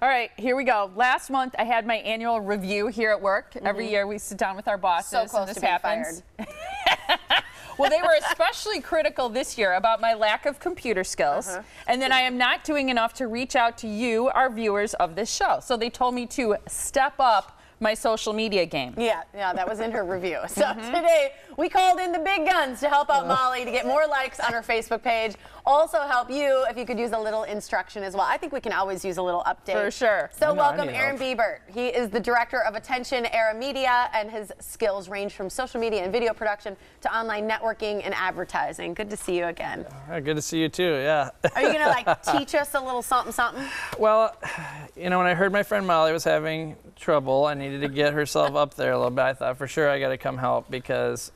All right, here we go. Last month, I had my annual review here at work. Every year, we sit down with our bosses. So close and this to being happens. fired. Well, they were especially critical this year about my lack of computer skills, and then I am not doing enough to reach out to you, our viewers of this show. So they told me to step up my social media game. Yeah, that was in her review. So today, we called in the big guns to help out Molly to get more likes on her Facebook page. Also help you if you could use a little instruction as well. I think we can always use a little update. For sure. So welcome Aaron Biebert. He is the director of Attention Era Media, and his skills range from social media and video production to online networking and advertising. Good to see you again. Good to see you too, yeah. Are you going to teach us a little something? Well, when I heard my friend Molly was having trouble, I needed to get herself up there a little bit. I thought for sure I got to come help because,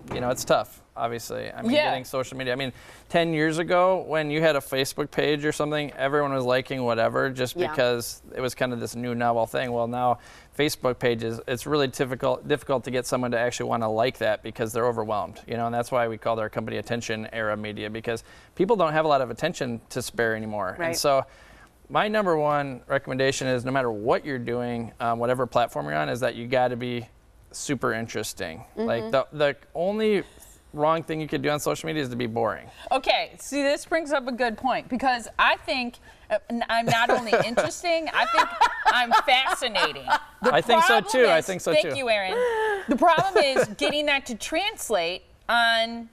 it's tough. Obviously, getting social media. 10 years ago, when you had a Facebook page or something, everyone was liking whatever just because it was kind of this new novel thing. Well, now Facebook pages, it's really difficult to get someone to actually want to like that because they're overwhelmed. And that's why we called our company Attention Era Media, because people don't have a lot of attention to spare anymore. Right. And so my number one recommendation is no matter what you're doing, whatever platform you're on, is that you got to be super interesting. Like the only wrong thing you could do on social media is to be boring. Okay, see, this brings up a good point because I think I'm not only interesting, I think I'm fascinating. I think so too. Thank you, Aaron. The problem is getting that to translate on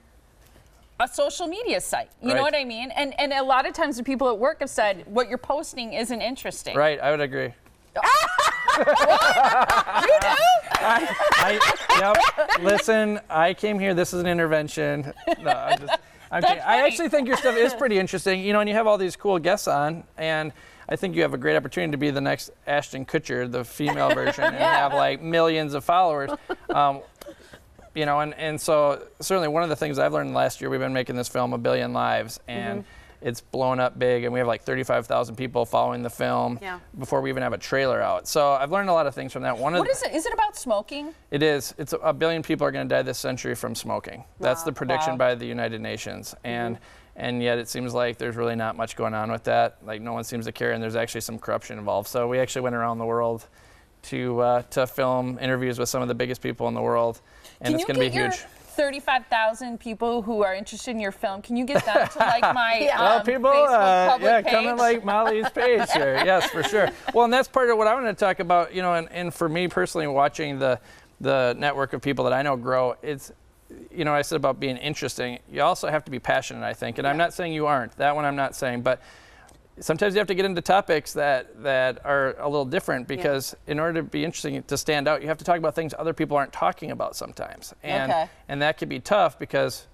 a social media site. You know what I mean? And a lot of times the people at work have said, what you're posting isn't interesting. Right, I would agree. What? You do? Yep. Listen, I came here. This is an intervention. No, I'm kidding. I actually think your stuff is pretty interesting. And you have all these cool guests on, and I think you have a great opportunity to be the next Ashton Kutcher, the female version, and have millions of followers. And so certainly one of the things I've learned last year, we've been making this film, A Billion Lives, and it's blown up big, and we have 35,000 people following the film before we even have a trailer out. So I've learned a lot of things from that. What is it? Is it about smoking? It is. It's 1 billion people are going to die this century from smoking. That's the prediction by the United Nations. And yet it seems like there's really not much going on with that. No one seems to care, and there's actually some corruption involved. So we actually went around the world to film interviews with some of the biggest people in the world, and it's going to be huge. 35,000 people who are interested in your film, can you get them to my people, Facebook public page? Come and like Molly's page here. Yes, for sure. Well, and that's part of what I want to talk about, and for me personally, watching the network of people that I know grow, it's, I said about being interesting. You also have to be passionate, I think, and I'm not saying you aren't. That one I'm not saying, but sometimes you have to get into topics that are a little different because in order to be interesting, to stand out, you have to talk about things other people aren't talking about sometimes. And that can be tough because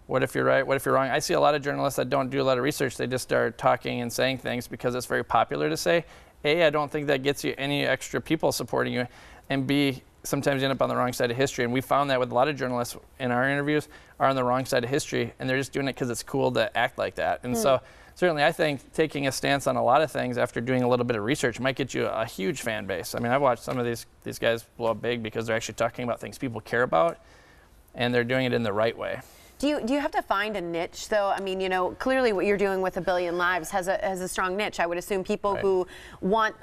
what if you're right? What if you're wrong? I see a lot of journalists that don't do a lot of research. They just start talking and saying things because it's very popular to say. A, I don't think that gets you any extra people supporting you. And B, sometimes you end up on the wrong side of history. And we found that with a lot of journalists in our interviews are on the wrong side of history, and they're just doing it because it's cool to act like that. And so certainly I think taking a stance on a lot of things after doing a little bit of research might get you a huge fan base. I've watched some of these guys blow up big because they're actually talking about things people care about, and they're doing it in the right way. Do you have to find a niche, though? Clearly what you're doing with 1 Billion Lives has a strong niche. I would assume people who want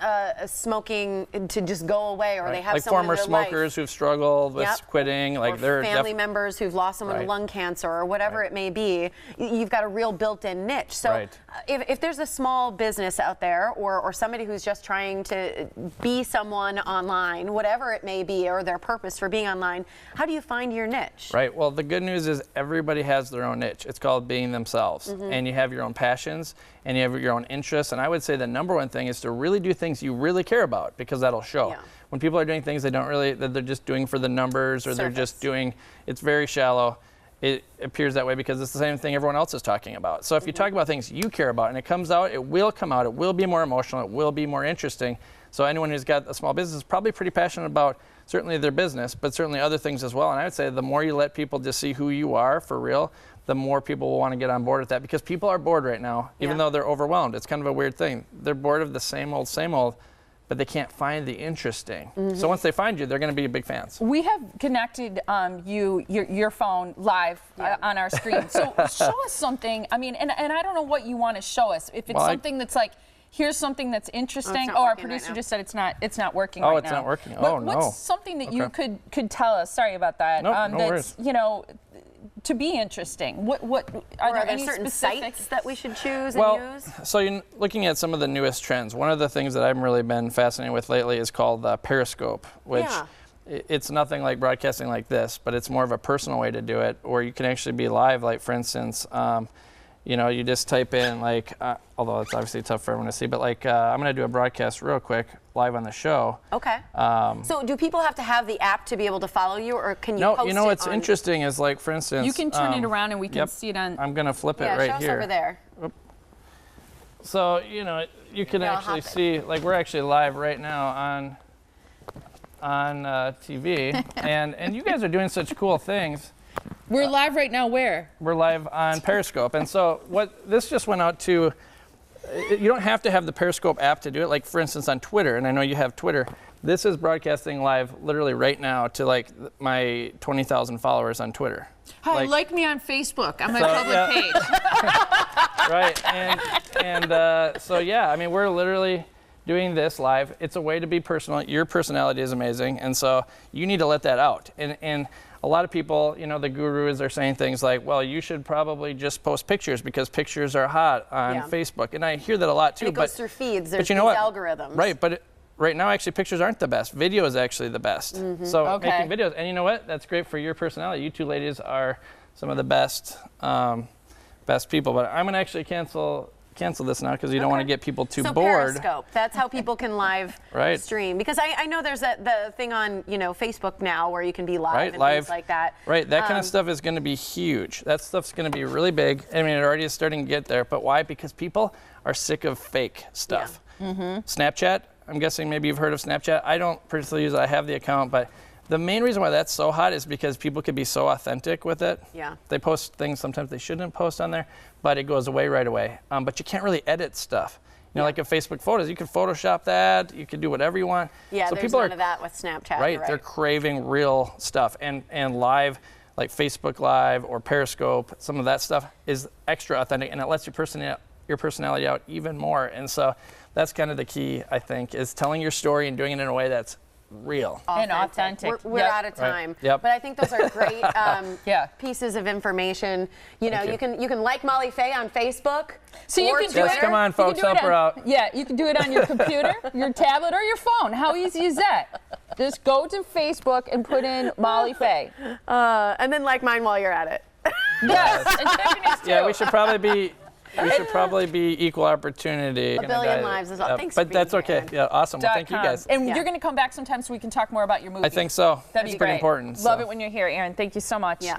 smoking to just go away, or they have someone former in their smokers life who've struggled with quitting, or family members who've lost someone to lung cancer or whatever it may be. You've got a real built-in niche. So if there's a small business out there, or somebody who's just trying to be someone online, whatever it may be, or their purpose for being online, how do you find your niche? Right. Well, the good news is everybody has their own niche. It's called being themselves. And you have your own passions and you have your own interests. And I would say the number one thing is to really do things you really care about, because that'll show. When people are doing things that they're just doing for the numbers, or they're just doing, it's very shallow. It appears that way because it's the same thing everyone else is talking about. So if you talk about things you care about and it comes out, it will come out, it will be more emotional, it will be more interesting. So anyone who's got a small business is probably pretty passionate about certainly their business, but certainly other things as well. And I would say the more you let people just see who you are for real, the more people will want to get on board with that, because people are bored right now, even though they're overwhelmed. It's kind of a weird thing. They're bored of the same old, but they can't find the interesting. So once they find you, they're going to be big fans. We have connected your phone live on our screen. So show us something. And I don't know what you want to show us. If it's something that's here's something that's interesting. not Oh, our working right producer now. just said it's not working right now. Oh, it's not working. Oh, no. What's something that you could tell us? Sorry about that. Nope, no that's worries. To be interesting. What Or are there any certain specific sites that we should choose Well, and use? so you're looking at some of the newest trends. One of the things that I've really been fascinated with lately is called Periscope, which it's nothing like broadcasting like this, but it's more of a personal way to do it, or you can actually be live. Like, for instance, you just type in, like, although it's obviously tough for everyone to see, but like, I'm going to do a broadcast real quick live on the show. Okay. So do people have to have the app to be able to follow you, or can you post it what's on- interesting is, like, for instance, You can turn it around and we can see it on. I'm going to flip it Yeah, right show us here. over there. So, you can Yeah, I'll actually hop it. see, like, we're actually live right now on TV, and you guys are doing such cool things. We're live right now. Where? We're live on Periscope, and so this just went out to. You don't have to have the Periscope app to do it. Like, for instance, on Twitter, and I know you have Twitter. This is broadcasting live, literally right now, to like my 20,000 followers on Twitter. Hi, like me on Facebook. I'm my public page. Right, so yeah, I mean, we're literally doing this live. It's a way to be personal. Your personality is amazing, and so you need to let that out. And a lot of people, the gurus are saying things like, well, you should probably just post pictures because pictures are hot on Facebook. And I hear that a lot too. And it goes through feeds. There's but you know these what? algorithms. Right, but right now, actually, pictures aren't the best. Video is actually the best. So making videos, and you know what? That's great for your personality. You two ladies are some of the best people. But I'm going to actually cancel this now because you don't want to get people too bored. Periscope, that's how people can live stream. Because I know there's the thing on Facebook now where you can be live and things like that. Right, that kind of stuff is going to be huge. That stuff's going to be really big. I mean, it already is starting to get there. But why? Because people are sick of fake stuff. Snapchat, I'm guessing maybe you've heard of Snapchat. I don't personally use it. I have the account, but the main reason why that's so hot is because people can be so authentic with it. Yeah. They post things sometimes they shouldn't post on there, but it goes away right away. But you can't really edit stuff. Like in Facebook photos, you can Photoshop that. You can do whatever you want. Yeah, so there's people none of that with Snapchat. Right, they're craving real stuff. And live, like Facebook Live or Periscope, some of that stuff is extra authentic, and it lets your personality out even more. And so that's kind of the key, I think, is telling your story and doing it in a way that's real and authentic. We're out of time, Yep. but I think those are great pieces of information. You can like Molly Faye on Facebook. So you can do it. Come on, folks, help her out. Yeah, you can do it on your computer, your tablet, or your phone. How easy is that? Just go to Facebook and put in Molly Faye. And then like mine while you're at it. Yes, and Stephanie's too. Yeah, we should probably be equal opportunity. A billion lives is all. Thanks for But that's being here, okay. Yeah, awesome. Well, thank you guys. And you're going to come back sometime so we can talk more about your movie. I think so. That'd be it's pretty great. important. Love it when you're here, Aaron. Thank you so much. Yeah.